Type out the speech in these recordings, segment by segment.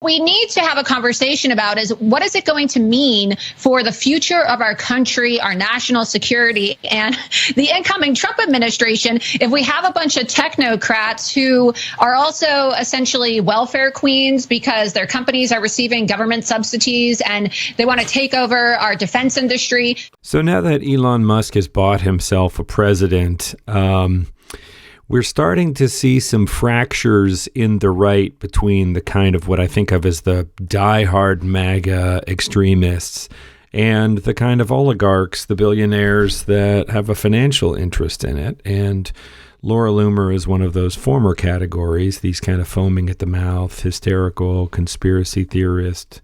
We need to have a conversation about is what is it going to mean for the future of our country, our national security, and the incoming Trump administration if we have a bunch of technocrats who are also essentially welfare queens because their companies are receiving government subsidies and they want to take over our defense industry. So now that Elon Musk has bought himself a president, we're starting to see some fractures in the right between the kind of what I think of as the diehard MAGA extremists and the kind of oligarchs, the billionaires that have a financial interest in it. And Laura Loomer is one of those former categories, these kind of foaming at the mouth, hysterical, conspiracy theorist,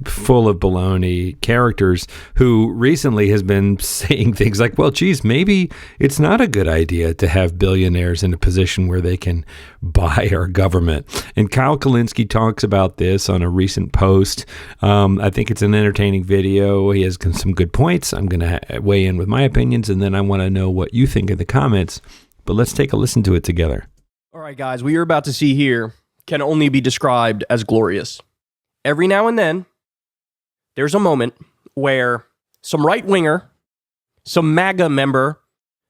full of baloney characters who recently has been saying things like, well, geez, maybe it's not a good idea to have billionaires in a position where they can buy our government. And Kyle Kulinski talks about this on a recent post. I think it's an entertaining video. He has some good points. I'm going to weigh in with my opinions, and then I want to know what you think in the comments. But let's take a listen to it together. All right, guys, what you're about to see here can only be described as glorious. Every now and then, there's a moment where some right-winger, some MAGA member,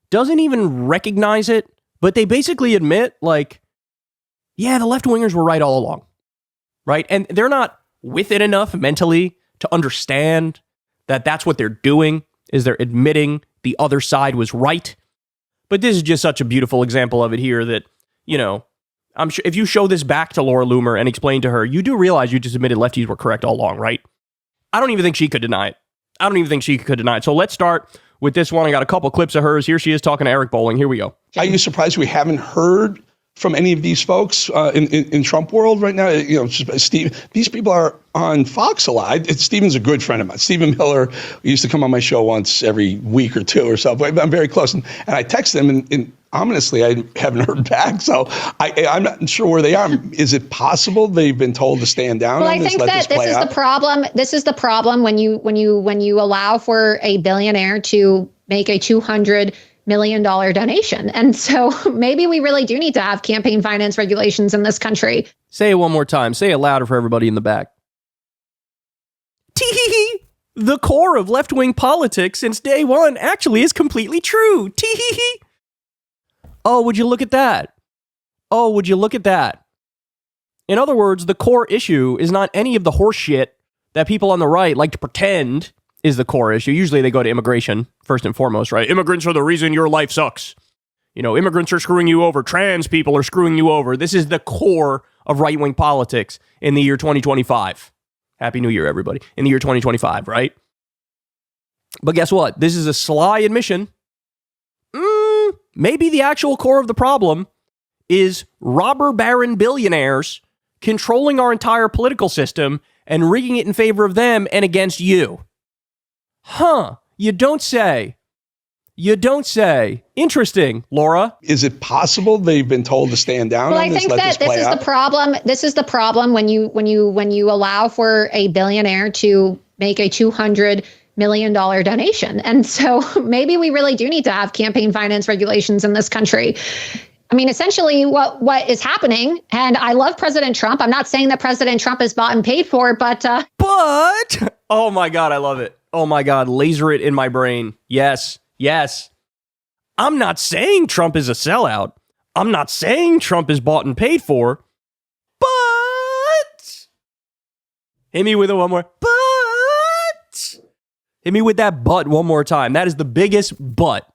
doesn't even recognize it, but they basically admit, like, yeah, the left-wingers were right all along, right? And they're not with it enough mentally to understand that that's what they're doing, is they're admitting the other side was right. But this is just such a beautiful example of it here that, I'm sure if you show this back to Laura Loomer and explain to her, you do realize you just admitted lefties were correct all along, right? I don't even think she could deny it. So let's start with this one. I got a couple clips of hers. Here she is talking to Eric Bolling. Here we go. Are you surprised we haven't heard from any of these folks in Trump world right now? Steve, these people are on Fox a lot. Stephen's a good friend of mine. Stephen Miller used to come on my show once every week or two or so. But I'm very close. And I text them and ominously, I haven't heard back. So I'm not sure where they are. Is it possible they've been told to stand down? Well, I think that this is the problem. This is the problem when you allow for a billionaire to make a $200 million donation. And so maybe we really do need to have campaign finance regulations in this country. Say it one more time. Say it louder for everybody in the back. Tee-hee-hee. The core of left-wing politics since day one actually is completely true. Tee-hee-hee. Oh, would you look at that? Oh, would you look at that? In other words, the core issue is not any of the horse shit that people on the right like to pretend is the core issue. Usually they go to immigration first and foremost, right? Immigrants are the reason your life sucks. Immigrants are screwing you over. Trans people are screwing you over. This is the core of right-wing politics in the year 2025. Happy New Year, everybody. In the year 2025, right? But guess what? This is a sly admission. Maybe the actual core of the problem is robber baron billionaires controlling our entire political system and rigging it in favor of them and against you. Huh. You don't say. Interesting, Laura. Is it possible they've been told to stand down? Well, I think that this is the problem. This is the problem when you allow for a billionaire to make a $200 million donation. And so maybe we really do need to have campaign finance regulations in this country. I mean, essentially what is happening, and I love President Trump. I'm not saying that President Trump is bought and paid for, but oh my God, I love it. Oh my God, laser it in my brain. Yes. I'm not saying Trump is a sellout. I'm not saying Trump is bought and paid for, but hit me with it one more. But hit me with that but one more time. That is the biggest but.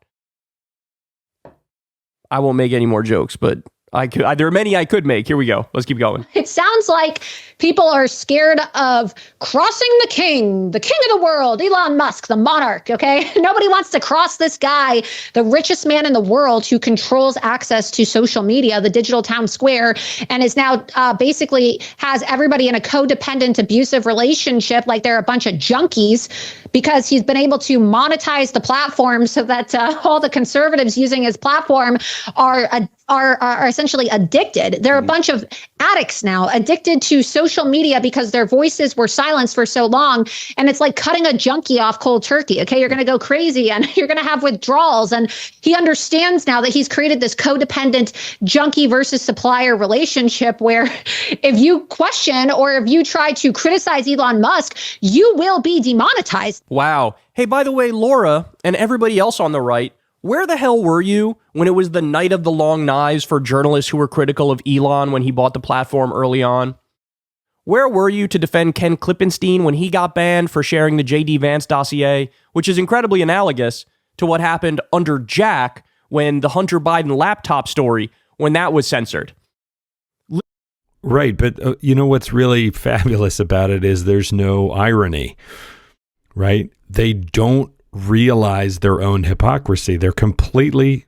I won't make any more jokes, but there are many I could make. Here we go. Let's keep going. It sounds like people are scared of crossing the king of the world, Elon Musk, the monarch, okay? Nobody wants to cross this guy, the richest man in the world who controls access to social media, the digital town square, and is now basically has everybody in a codependent, abusive relationship like they're a bunch of junkies because he's been able to monetize the platform so that all the conservatives using his platform are are essentially addicted. They're a bunch of addicts now, addicted to social media because their voices were silenced for so long. And it's like cutting a junkie off cold turkey. Okay, you're going to go crazy and you're going to have withdrawals. And he understands now that he's created this codependent junkie versus supplier relationship where if you question or if you try to criticize Elon Musk, you will be demonetized. Wow. Hey, by the way, Laura and everybody else on the right, where the hell were you when it was the night of the long knives for journalists who were critical of Elon when he bought the platform early on? Where were you to defend Ken Klippenstein when he got banned for sharing the J.D. Vance dossier, which is incredibly analogous to what happened under Jack when the Hunter Biden laptop story, when that was censored? Right, but you know what's really fabulous about it is there's no irony, right? They don't realize their own hypocrisy. They're completely,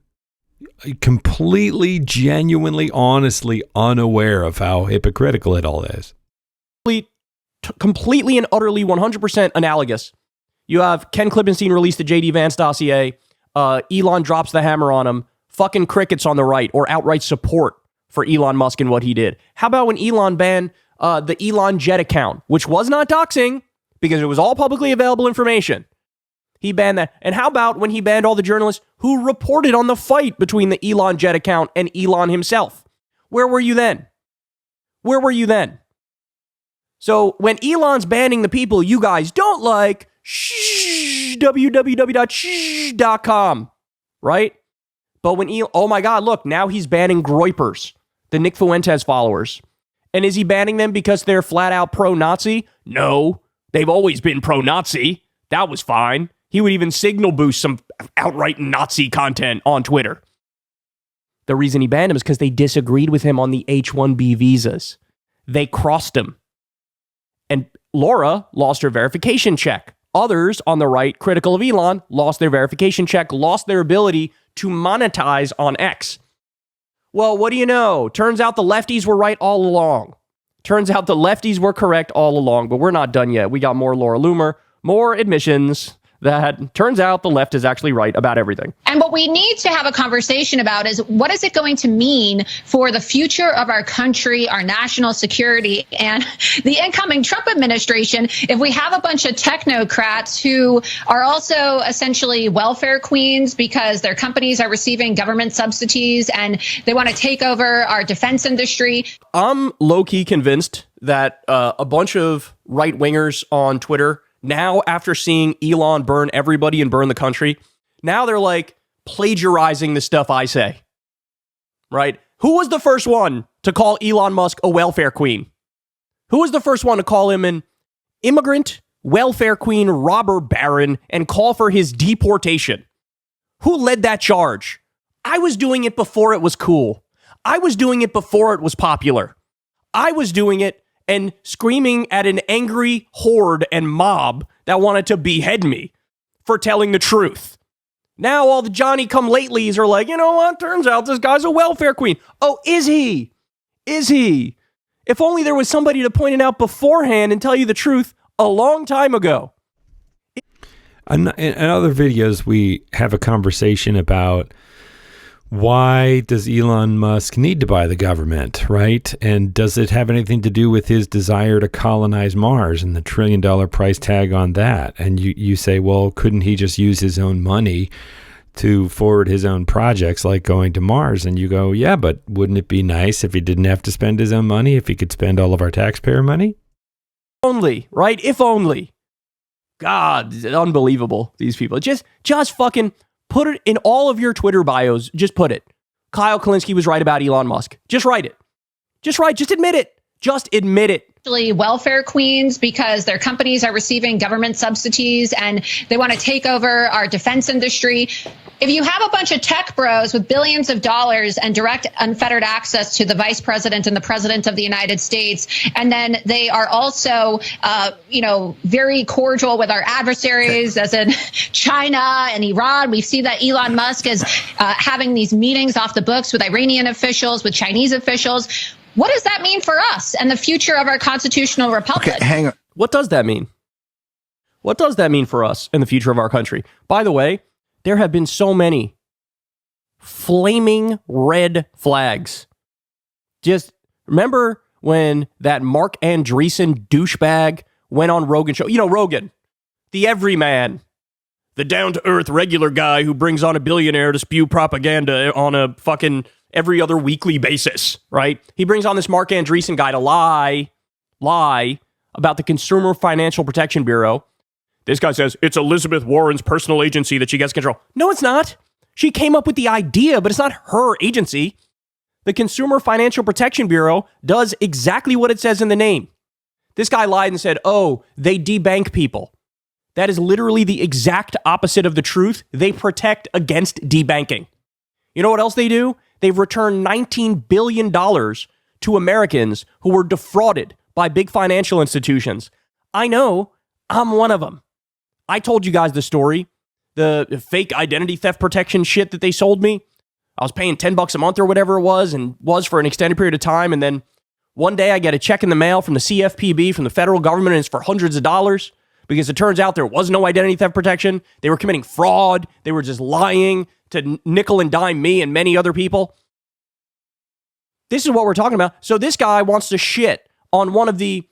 genuinely, honestly unaware of how hypocritical it all is. Completely and utterly 100% analogous. You have Ken Klippenstein release the J.D. Vance dossier. Elon drops the hammer on him. Fucking crickets on the right, or outright support for Elon Musk and what he did. How about when Elon banned the Elon Jet account, which was not doxing because it was all publicly available information. He banned that. And how about when he banned all the journalists who reported on the fight between the Elon Jet account and Elon himself? Where were you then? Where were you then? So when Elon's banning the people you guys don't like, www.shh.com, right? But when oh my God, look, now he's banning Groypers, the Nick Fuentes followers. And is he banning them because they're flat out pro-Nazi? No, they've always been pro-Nazi. That was fine. He would even signal boost some outright Nazi content on Twitter. The reason he banned him is because they disagreed with him on the H-1B visas. They crossed him. And Laura lost her verification check. Others on the right, critical of Elon, lost their verification check, lost their ability to monetize on X. Well, what do you know? Turns out the lefties were right all along. Turns out the lefties were correct all along, but we're not done yet. We got more Laura Loomer, more admissions that turns out the left is actually right about everything. And what we need to have a conversation about is what is it going to mean for the future of our country, our national security, and the incoming Trump administration if we have a bunch of technocrats who are also essentially welfare queens because their companies are receiving government subsidies and they want to take over our defense industry. I'm low-key convinced that a bunch of right-wingers on Twitter now, after seeing Elon burn everybody and burn the country, now they're like plagiarizing the stuff I say, right? Who was the first one to call Elon Musk a welfare queen? Who was the first one to call him an immigrant, welfare queen, robber baron, and call for his deportation? Who led that charge? I was doing it before it was cool. I was doing it before it was popular. I was doing it and screaming at an angry horde and mob that wanted to behead me for telling the truth. Now all the Johnny-come-latelys are like, you know what? Turns out this guy's a welfare queen. Oh, is he? Is he? If only there was somebody to point it out beforehand and tell you the truth a long time ago. In other videos, we have a conversation about why does Elon Musk need to buy the government, right? And does it have anything to do with his desire to colonize Mars and the $1 trillion price tag on that? And you say, well, couldn't he just use his own money to forward his own projects like going to Mars? And you go, yeah, but wouldn't it be nice if he didn't have to spend his own money, if he could spend all of our taxpayer money? Only, right? If only. God, unbelievable, these people. Just fucking put it in all of your Twitter bios. Just put it. Kyle Kulinski was right about Elon Musk. Just write it. Just admit it. Just admit it. Welfare queens because their companies are receiving government subsidies and they want to take over our defense industry. If you have a bunch of tech bros with billions of dollars and direct unfettered access to the vice president and the president of the United States, and then they are also, very cordial with our adversaries, as in China and Iran. We've seen that Elon Musk is having these meetings off the books with Iranian officials, with Chinese officials. What does that mean for us and the future of our constitutional republic? Okay, hang on. What does that mean? What does that mean for us and the future of our country? By the way, there have been so many flaming red flags. Just remember when that Mark Andreessen douchebag went on Rogan's show? You know, Rogan, the everyman, the down-to-earth regular guy who brings on a billionaire to spew propaganda on a fucking every other weekly basis, right? He brings on this Mark Andreessen guy to lie about the Consumer Financial Protection Bureau. This guy says, it's Elizabeth Warren's personal agency that she gets control. No, it's not. She came up with the idea, but it's not her agency. The Consumer Financial Protection Bureau does exactly what it says in the name. This guy lied and said, oh, they debank people. That is literally the exact opposite of the truth. They protect against debanking. You know what else they do? They've returned $19 billion to Americans who were defrauded by big financial institutions. I know, I'm one of them. I told you guys the story, the fake identity theft protection shit that they sold me. I was paying $10 a month or whatever it was, and was for an extended period of time. And then one day I get a check in the mail from the CFPB, from the federal government, and it's for hundreds of dollars because it turns out there was no identity theft protection. They were committing fraud. They were just lying to nickel and dime me and many other people. This is what we're talking about. So this guy wants to shit on one of the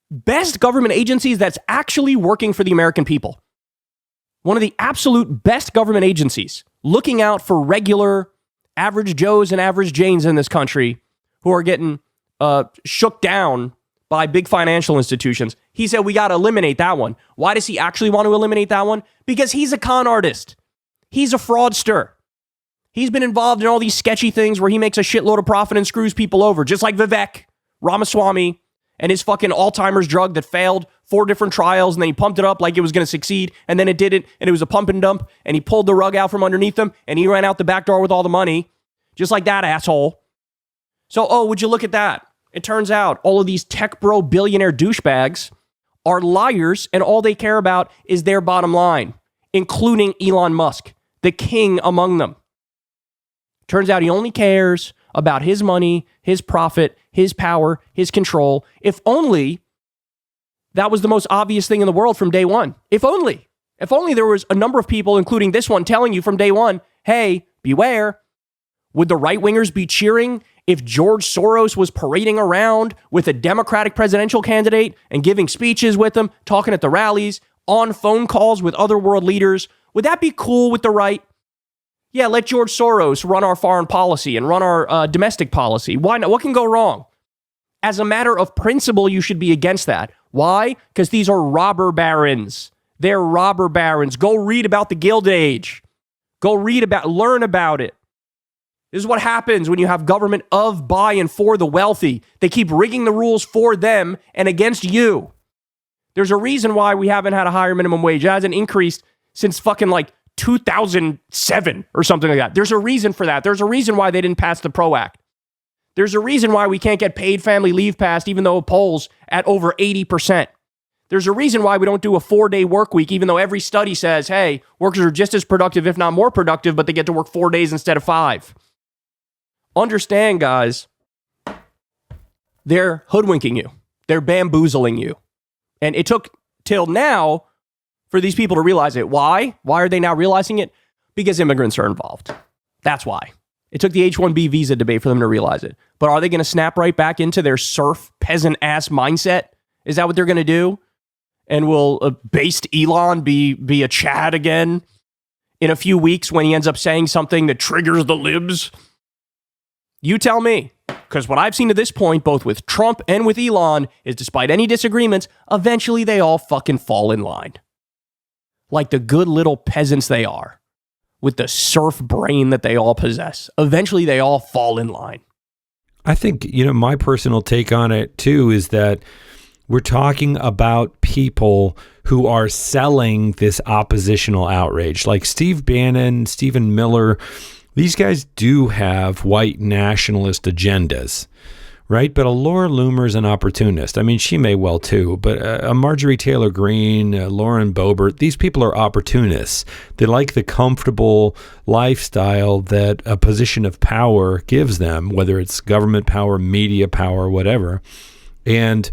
best government agencies that's actually working for the American people. One of the absolute best government agencies looking out for regular average Joes and average Janes in this country who are getting shook down by big financial institutions. He said, we got to eliminate that one. Why does he actually want to eliminate that one? Because he's a con artist. He's a fraudster. He's been involved in all these sketchy things where he makes a shitload of profit and screws people over, just like Vivek Ramaswamy and his fucking Alzheimer's drug that failed 4 different trials, and then he pumped it up like it was going to succeed, and then it didn't, and it was a pump and dump, and he pulled the rug out from underneath him, and he ran out the back door with all the money, just like that asshole. So, oh, would you look at that? It turns out all of these tech bro billionaire douchebags are liars, and all they care about is their bottom line, including Elon Musk, the king among them. Turns out he only cares about his money, his profit, his power, his control. If only that was the most obvious thing in the world from day one. If only there was a number of people, including this one, telling you from day one, hey, beware. Would the right-wingers be cheering if George Soros was parading around with a Democratic presidential candidate and giving speeches with them, talking at the rallies, on phone calls with other world leaders? Would that be cool with the right? Yeah, let George Soros run our foreign policy and run our domestic policy. Why not? What can go wrong? As a matter of principle, you should be against that. Why? Because these are robber barons. They're robber barons. Go read about the Gilded Age. Learn about it. This is what happens when you have government of, by, and for the wealthy. They keep rigging the rules for them and against you. There's a reason why we haven't had a higher minimum wage. It hasn't increased since fucking like 2007 or something like that. There's a reason for that. There's a reason why they didn't pass the PRO Act. There's a reason why we can't get paid family leave passed, even though it polls at over 80%. There's a reason why we don't do a 4-day work week, even though every study says, hey, workers are just as productive, if not more productive, but they get to work 4 days instead of 5. Understand, guys, they're hoodwinking you. They're bamboozling you. And it took till now for these people to realize it. Why? Why are they now realizing it? Because immigrants are involved. That's why. It took the H-1B visa debate for them to realize it. But are they going to snap right back into their serf, peasant-ass mindset? Is that what they're going to do? And will based Elon be a Chad again in a few weeks when he ends up saying something that triggers the libs? You tell me. Because what I've seen to this point, both with Trump and with Elon, is despite any disagreements, eventually they all fucking fall in line. Like the good little peasants they are, with the serf brain that they all possess. Eventually they all fall in line. I think, my personal take on it too is that we're talking about people who are selling this oppositional outrage. Like Steve Bannon, Stephen Miller, these guys do have white nationalist agendas, right? But a Laura Loomer's an opportunist. I mean, she may well too, but a Marjorie Taylor Greene, Lauren Boebert, these people are opportunists. They like the comfortable lifestyle that a position of power gives them, whether it's government power, media power, whatever. And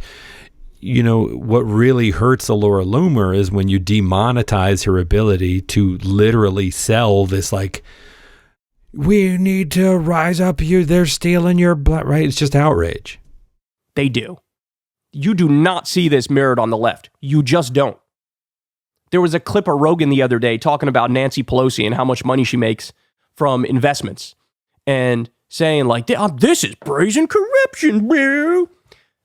what really hurts a Laura Loomer is when you demonetize her ability to literally sell this We need to rise up. They're stealing your blood, right? It's just outrage. They do. You do not see this mirrored on the left. You just don't. There was a clip of Rogan the other day talking about Nancy Pelosi and how much money she makes from investments and saying like, this is brazen corruption, bro.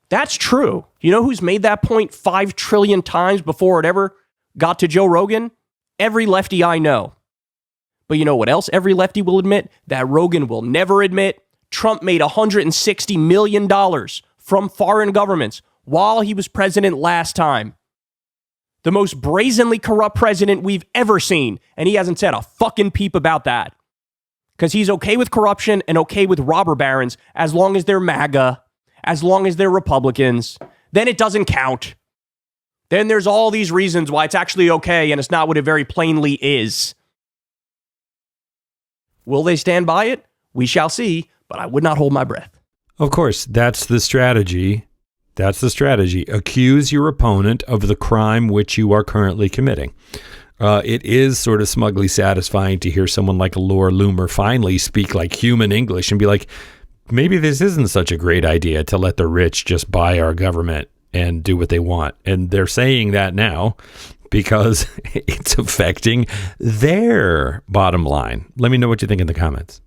That's true. You know who's made that point 5 trillion times before it ever got to Joe Rogan? Every lefty I know. But you know what else every lefty will admit? That Rogan will never admit. Trump made $160 million from foreign governments while he was president last time. The most brazenly corrupt president we've ever seen. And he hasn't said a fucking peep about that. Because he's okay with corruption and okay with robber barons as long as they're MAGA, as long as they're Republicans. Then it doesn't count. Then there's all these reasons why it's actually okay and it's not what it very plainly is. Will they stand by it? We shall see, but I would not hold my breath. Of course, that's the strategy. That's the strategy. Accuse your opponent of the crime which you are currently committing. It is sort of smugly satisfying to hear someone like Loomer finally speak like human English and be like, maybe this isn't such a great idea to let the rich just buy our government and do what they want. And they're saying that now because it's affecting their bottom line. Let me know what you think in the comments.